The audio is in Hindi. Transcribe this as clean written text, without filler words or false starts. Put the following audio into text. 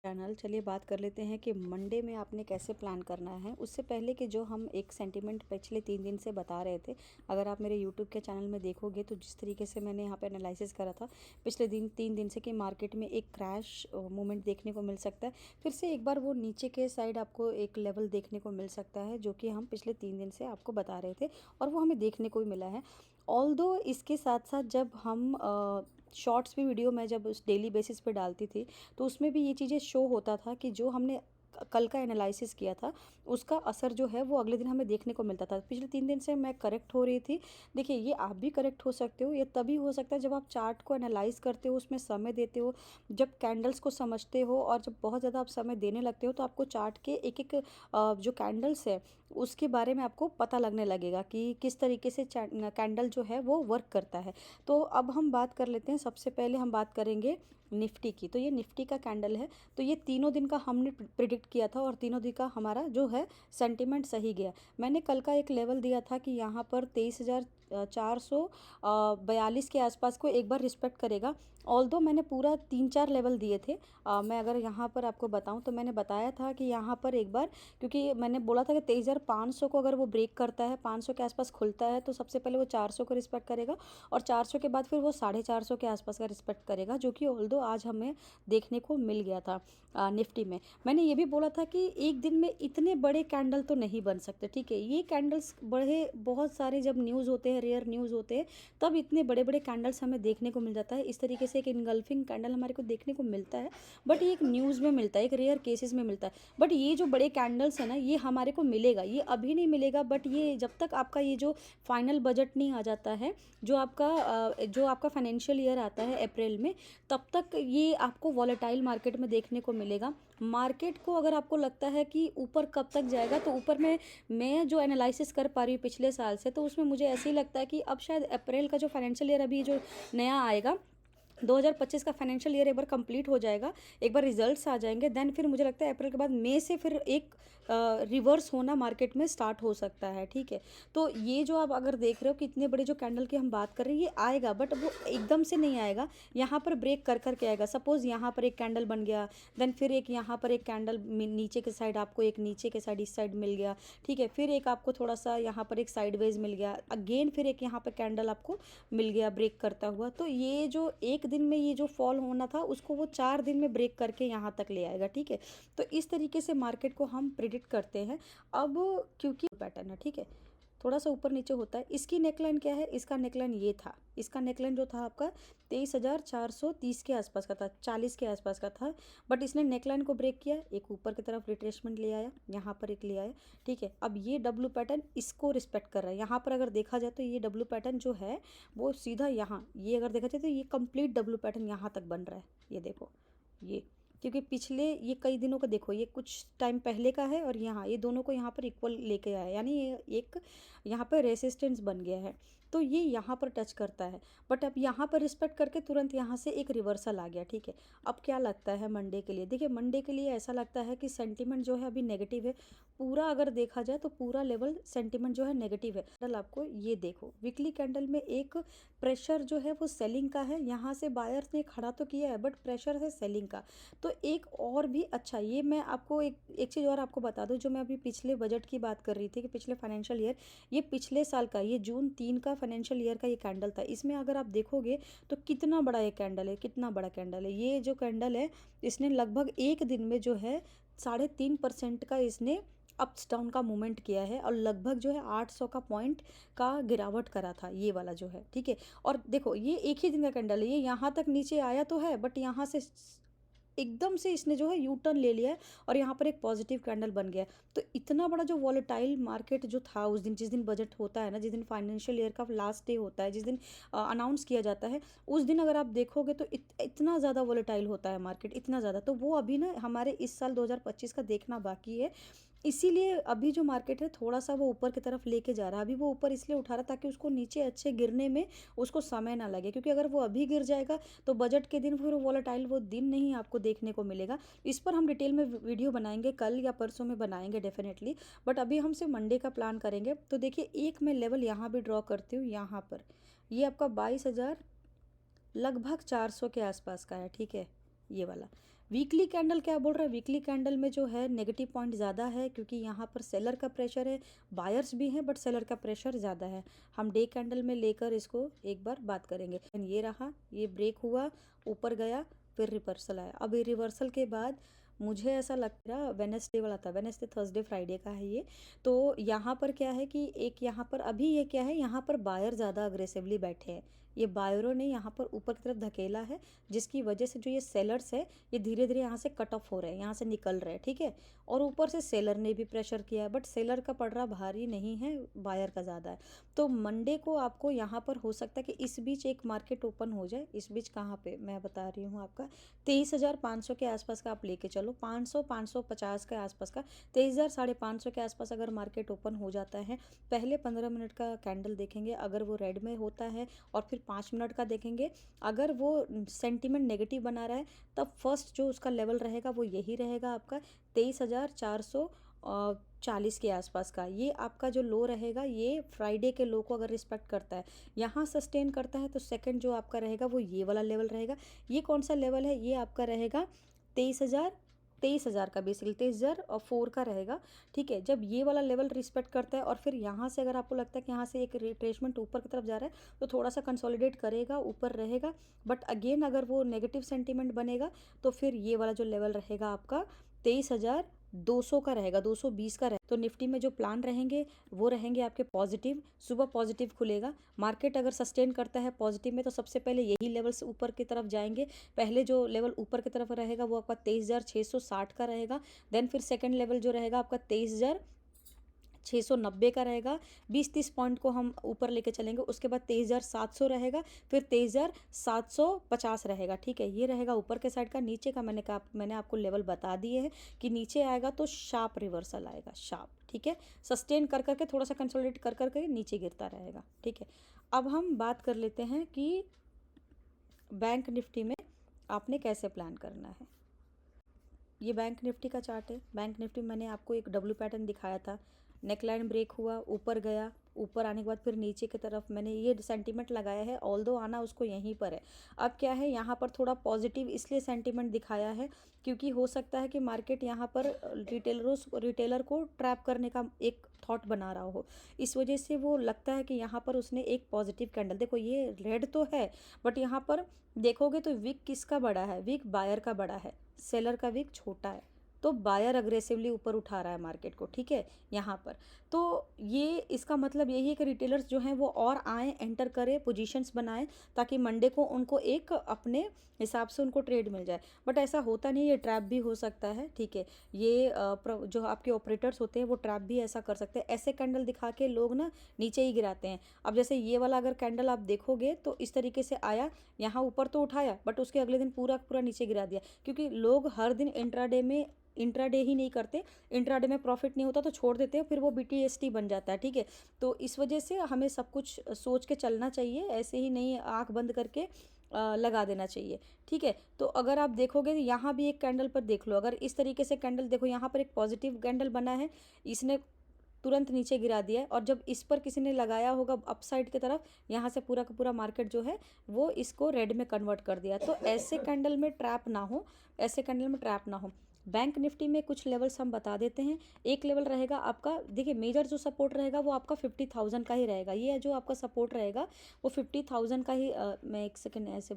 चैनल। चलिए बात कर लेते हैं कि मंडे में आपने कैसे प्लान करना है। उससे पहले कि जो हम एक सेंटिमेंट पिछले 3 दिन से बता रहे थे, अगर आप मेरे यूट्यूब के चैनल में देखोगे तो जिस तरीके से मैंने यहाँ पे एनालिसिस करा था पिछले 3 दिन से कि मार्केट में एक क्रैश मोमेंट देखने को मिल सकता है। फिर से एक बार वो नीचे के साइड आपको एक लेवल देखने को मिल सकता है, जो कि हम पिछले 3 दिन से आपको बता रहे थे और वो हमें देखने को भी मिला है। ऑल्दो इसके साथ साथ जब हम शॉर्ट्स भी वीडियो मैं जब उस डेली बेसिस पे डालती थी, तो उसमें भी ये चीज़ें शो होता था कि जो हमने कल का एनालिसिस किया था उसका असर जो है वो अगले दिन हमें देखने को मिलता था। पिछले 3 दिन से मैं करेक्ट हो रही थी। देखिए, ये आप भी करेक्ट हो सकते हो। ये तभी हो सकता है जब आप चार्ट को एनालाइज करते हो, उसमें समय देते हो, जब कैंडल्स को समझते हो, और जब बहुत ज़्यादा आप समय देने लगते हो तो आपको चार्ट के एक एक जो कैंडल्स है उसके बारे में आपको पता लगने लगेगा कि किस तरीके से कैंडल जो है वो वर्क करता है। तो अब हम बात कर लेते हैं। सबसे पहले हम बात करेंगे निफ्टी की। तो ये निफ्टी का कैंडल है। तो ये तीनों दिन का हमने प्रिडिक्ट किया था और तीनों दिन का हमारा जो है सेंटिमेंट सही गया। मैंने कल का एक लेवल दिया था कि यहाँ पर 23,442 के आसपास को एक बार रिस्पेक्ट करेगा। ऑल्दो मैंने पूरा 3-4 लेवल दिए थे। मैं अगर यहाँ पर आपको बताऊँ तो मैंने बताया था कि यहाँ पर एक बार, क्योंकि मैंने बोला था कि 23,500 को अगर वो ब्रेक करता है, 500 के आसपास खुलता है, तो सबसे पहले वो 400 को रिस्पेक्ट करेगा और 400 के बाद फिर वो 450 के आसपास का रिस्पेक्ट करेगा, जो कि ऑल्दो आज हमें देखने को मिल गया था। निफ्टी में मैंने ये भी बोला था कि एक दिन में इतने बड़े कैंडल तो नहीं बन सकते, ठीक है। ये कैंडल्स बड़े बहुत सारे जब न्यूज़ होते हैं, रेयर न्यूज़ होते हैं, तब इतने बड़े बड़े कैंडल्स हमें देखने को मिल जाता है। इस तरीके से एक इनगल्फिंग कैंडल हमारे को देखने को मिलता है, बट ये एक न्यूज़ में मिलता है, एक रेयर केसेस में मिलता है। बट ये जो बड़े कैंडल्स है ना, ये हमारे को मिलेगा, ये अभी नहीं मिलेगा, बट ये जब तक आपका ये जो फाइनल बजट नहीं आ जाता है, जो आपका फाइनेंशियल ईयर आता है अप्रैल में, तब तक ये आपको वॉलेटाइल मार्केट में देखने को मिलेगा। मार्केट को अगर आपको लगता है कि ऊपर कब तक जाएगा, तो ऊपर में मैं जो एनालिसिस कर पा रही हूँ पिछले साल से, तो उसमें मुझे ऐसे ही लगता है कि अब शायद अप्रैल का जो फाइनेंशियल ईयर अभी जो नया आएगा, 2025 का फाइनेंशियल ईयर एक बार कंप्लीट हो जाएगा, एक बार रिजल्ट्स आ जाएंगे, देन फिर मुझे लगता है अप्रैल के बाद मई से फिर एक रिवर्स होना मार्केट में स्टार्ट हो सकता है, ठीक है। तो ये जो आप अगर देख रहे हो कि इतने बड़े जो कैंडल की हम बात कर रहे हैं, ये आएगा, बट वो एकदम से नहीं आएगा। यहाँ पर ब्रेक कर करके आएगा। सपोज यहाँ पर एक कैंडल बन गया, देन फिर एक यहाँ पर एक कैंडल नीचे के साइड, आपको एक नीचे के साइड इस साइड मिल गया, ठीक है। फिर एक आपको थोड़ा सा यहाँ पर एक साइडवेज मिल गया, अगेन फिर एक यहाँ पर कैंडल आपको मिल गया ब्रेक करता हुआ। तो ये जो एक दिन में ये जो फॉल होना था, उसको वो 4 दिन में ब्रेक करके यहाँ तक ले आएगा, ठीक है। तो इस तरीके से मार्केट को हम प्रिडिक्ट करते हैं। अब क्योंकि पैटर्न है, ठीक है, थोड़ा सा ऊपर नीचे होता है। इसकी नेकलाइन क्या है? इसका नेकलाइन ये था। इसका नेकलाइन जो था आपका 23,430 के आसपास का था, 40 के आसपास का था, बट इसने नेकलाइन को ब्रेक किया, एक ऊपर की तरफ रिट्रेसमेंट ले आया, यहाँ पर एक ले आया, ठीक है। अब ये डब्लू पैटर्न इसको रिस्पेक्ट कर रहा है। यहाँ पर अगर देखा जाए तो ये डब्लू पैटर्न जो है वो सीधा यहाँ, ये अगर देखा जाए तो ये कंप्लीट डब्लू पैटर्न यहाँ तक बन रहा है। ये देखो, ये क्योंकि पिछले ये कई दिनों का देखो, ये कुछ टाइम पहले का है और यहाँ ये दोनों को यहाँ पर इक्वल लेके आया, यानी ये एक यहाँ पर रेसिस्टेंस बन गया है। तो ये यहाँ पर टच करता है, बट अब यहाँ पर रिस्पेक्ट करके तुरंत यहाँ से एक रिवर्सल आ गया, ठीक है। अब क्या लगता है मंडे के लिए? देखिए, मंडे के लिए ऐसा लगता है कि सेंटीमेंट जो है अभी नेगेटिव है। पूरा अगर देखा जाए तो पूरा लेवल सेंटीमेंट जो है नेगेटिव है। कैंडल आपको ये देखो, वीकली कैंडल में एक प्रेशर जो है वो सेलिंग का है। यहाँ से बायर्स ने खड़ा तो किया है, बट प्रेशर है सेलिंग का। तो एक और भी अच्छा, ये मैं आपको एक चीज़ और आपको बता दूं, जो मैं अभी पिछले बजट की बात कर रही थी कि पिछले फाइनेंशियल ईयर, ये पिछले साल का, ये जून 3 का फाइनेंशियल ईयर का ये कैंडल था। इसमें अगर आप देखोगे तो कितना बड़ा ये कैंडल है, कितना बड़ा कैंडल है। ये जो कैंडल है, इसने लगभग एक दिन में जो है 3.5% का इसने अप्स डाउन का मूवमेंट किया है, और लगभग जो है 800 का पॉइंट का गिरावट करा था ये वाला जो है, ठीक है। और देखो, ये एक ही दिन का कैंडल है, ये यहाँ तक नीचे आया तो है, बट यहाँ से एकदम से इसने जो है यू टर्न ले लिया है और यहाँ पर एक पॉजिटिव कैंडल बन गया। तो इतना बड़ा जो वॉलेटाइल मार्केट जो था उस दिन, जिस दिन बजट होता है ना, जिस दिन फाइनेंशियल ईयर का लास्ट डे होता है, जिस दिन अनाउंस किया जाता है, उस दिन अगर आप देखोगे तो इतना ज़्यादा वॉलेटाइल होता है मार्केट, इतना ज़्यादा। तो वो अभी ना हमारे इस साल 2025 का देखना बाकी है। इसीलिए अभी जो मार्केट है थोड़ा सा वो ऊपर की तरफ लेके जा रहा है। अभी वो ऊपर इसलिए उठा रहा ताकि उसको नीचे अच्छे गिरने में उसको समय ना लगे, क्योंकि अगर वो अभी गिर जाएगा तो बजट के दिन फिर वॉलेटाइल वो दिन नहीं आपको देखने को मिलेगा। इस पर हम डिटेल में वीडियो बनाएंगे, कल या परसों में बनाएंगे डेफिनेटली, बट अभी हम सिर्फ मंडे का प्लान करेंगे। तो देखिए, एक मैं लेवल यहाँ भी ड्रॉ करती हूँ, यहाँ पर ये आपका 22,000 लगभग 400 के आसपास का है, ठीक है, ये वाला। वीकली कैंडल क्या बोल रहा है, वीकली कैंडल में जो है नेगेटिव पॉइंट ज़्यादा है, क्योंकि यहाँ पर सेलर का प्रेशर है, बायर्स भी हैं बट सेलर का प्रेशर ज़्यादा है। हम डे कैंडल में लेकर इसको एक बार बात करेंगे। ये रहा, ये ब्रेक हुआ, ऊपर गया, फिर रिवर्सल आया। अब ये रिवर्सल के बाद मुझे ऐसा लग रहा वेनेसडे वाला था, वेनेसडे थर्सडे फ्राइडे का है ये। तो यहाँ पर क्या है कि एक यहाँ पर अभी ये क्या है, यहाँ पर बायर ज़्यादा अग्रेसिवली बैठे हैं। ये बायरों ने यहाँ पर ऊपर की तरफ धकेला है, जिसकी वजह से जो ये सेलर्स है ये धीरे धीरे यहाँ से कट ऑफ हो रहे हैं, यहाँ से निकल रहे हैं, ठीक है। और ऊपर से सेलर ने भी प्रेशर किया है, बट सेलर का पड़ रहा भारी नहीं है, बायर का ज़्यादा है। तो मंडे को आपको यहाँ पर हो सकता है कि इस बीच एक मार्केट ओपन हो जाए। इस बीच कहाँ पे मैं बता रही हूँ आपका 23,500 के आसपास का आप लेके चलो, 500 550 के आसपास का, 23,550 के आसपास अगर मार्केट ओपन हो जाता है, पहले 15 मिनट का कैंडल देखेंगे, अगर वो रेड में होता है, और फिर 5 मिनट का देखेंगे, अगर वो सेंटीमेंट नेगेटिव बना रहा है, तब फर्स्ट जो उसका लेवल रहेगा वो यही रहेगा आपका 23,440 के आसपास का। ये आपका जो लो रहेगा, ये फ्राइडे के लो को अगर रिस्पेक्ट करता है, यहाँ सस्टेन करता है, तो सेकंड जो आपका रहेगा वो ये वाला लेवल रहेगा। ये कौन सा लेवल है, ये आपका रहेगा 23,000 का, बेसिकली 23,004 का रहेगा, ठीक है। जब ये वाला लेवल रिस्पेक्ट करता है, और फिर यहाँ से अगर आपको लगता है कि यहाँ से एक रिट्रेसमेंट ऊपर की तरफ जा रहा है, तो थोड़ा सा कंसोलिडेट करेगा, ऊपर रहेगा, बट अगेन अगर वो नेगेटिव सेंटीमेंट बनेगा, तो फिर ये वाला जो लेवल रहेगा आपका 23,200 का रहेगा, 220 का रहेगा। तो निफ्टी में जो प्लान रहेंगे वो रहेंगे आपके पॉजिटिव। सुबह पॉजिटिव खुलेगा, मार्केट अगर सस्टेन करता है पॉजिटिव में, तो सबसे पहले यही लेवल्स ऊपर की तरफ जाएंगे। पहले जो लेवल ऊपर की तरफ रहेगा वो आपका 23,660 का रहेगा। देन फिर सेकंड लेवल जो रहेगा आपका 23,690 का रहेगा। 20-30 पॉइंट को हम ऊपर लेके चलेंगे, उसके बाद 23,700 रहेगा, फिर 23,750 रहेगा, ठीक है। ये रहेगा ऊपर के साइड का। नीचे का मैंने आपको लेवल बता दिए हैं कि नीचे आएगा तो शार्प रिवर्सल आएगा, शार्प, ठीक है। सस्टेन कर करके थोड़ा सा कंसोलिडेट कर करके नीचे गिरता रहेगा, ठीक है। अब हम बात कर लेते हैं कि बैंक निफ्टी में आपने कैसे प्लान करना है। ये बैंक निफ्टी का चार्ट है। बैंक निफ्टी में मैंने आपको एक डब्ल्यू पैटर्न दिखाया था, नेकलाइन ब्रेक हुआ, ऊपर गया, ऊपर आने के बाद फिर नीचे की तरफ मैंने ये सेंटीमेंट लगाया है, ऑल्दो आना उसको यहीं पर है। अब क्या है, यहाँ पर थोड़ा पॉजिटिव इसलिए सेंटीमेंट दिखाया है क्योंकि हो सकता है कि मार्केट यहाँ पर रिटेलर को ट्रैप करने का एक थॉट बना रहा हो, इस वजह से वो लगता है कि यहाँ पर उसने एक पॉजिटिव कैंडल, देखो ये रेड तो है, बट यहाँ पर देखोगे तो विक किसका बड़ा है, विक बायर का बड़ा है, सेलर का विक छोटा है। तो बायर अग्रेसिवली ऊपर उठा रहा है मार्केट को, ठीक है, यहाँ पर। तो ये इसका मतलब यही है कि रिटेलर्स जो हैं वो और आए, एंटर करें, पोजीशंस बनाएं, ताकि मंडे को उनको एक अपने हिसाब से उनको ट्रेड मिल जाए। बट ऐसा होता नहीं, ये ट्रैप भी हो सकता है, ठीक है। ये जो आपके ऑपरेटर्स होते हैं वो ट्रैप भी ऐसा कर सकते हैं, ऐसे कैंडल दिखा के लोग ना नीचे ही गिराते हैं। अब जैसे ये वाला अगर कैंडल आप देखोगे तो इस तरीके से आया, यहाँ ऊपर तो उठाया, बट उसके अगले दिन पूरा पूरा नीचे गिरा दिया, क्योंकि लोग हर दिन इंट्राडे ही नहीं करते, इंट्राडे में प्रॉफिट नहीं होता तो छोड़ देते हैं, फिर वो बीटीएसटी बन जाता है, ठीक है। तो इस वजह से हमें सब कुछ सोच के चलना चाहिए, ऐसे ही नहीं आंख बंद करके लगा देना चाहिए, ठीक है। तो अगर आप देखोगे तो यहाँ भी एक कैंडल पर देख लो, अगर इस तरीके से कैंडल देखो, यहाँ पर एक पॉजिटिव कैंडल बना है, इसने तुरंत नीचे गिरा दिया है, और जब इस पर किसी ने लगाया होगा अपसाइड की तरफ, यहाँ से पूरा का पूरा मार्केट जो है वो इसको रेड में कन्वर्ट कर दिया। तो ऐसे कैंडल में ट्रैप ना हो, ऐसे कैंडल में ट्रैप ना हो। बैंक निफ्टी में कुछ लेवल्स हम बता देते हैं। एक लेवल रहेगा आपका, देखिए मेजर जो सपोर्ट रहेगा वो आपका 50,000 का ही रहेगा, ये जो आपका सपोर्ट रहेगा वो 50,000 का ही। मैं एक सेकेंड ऐसे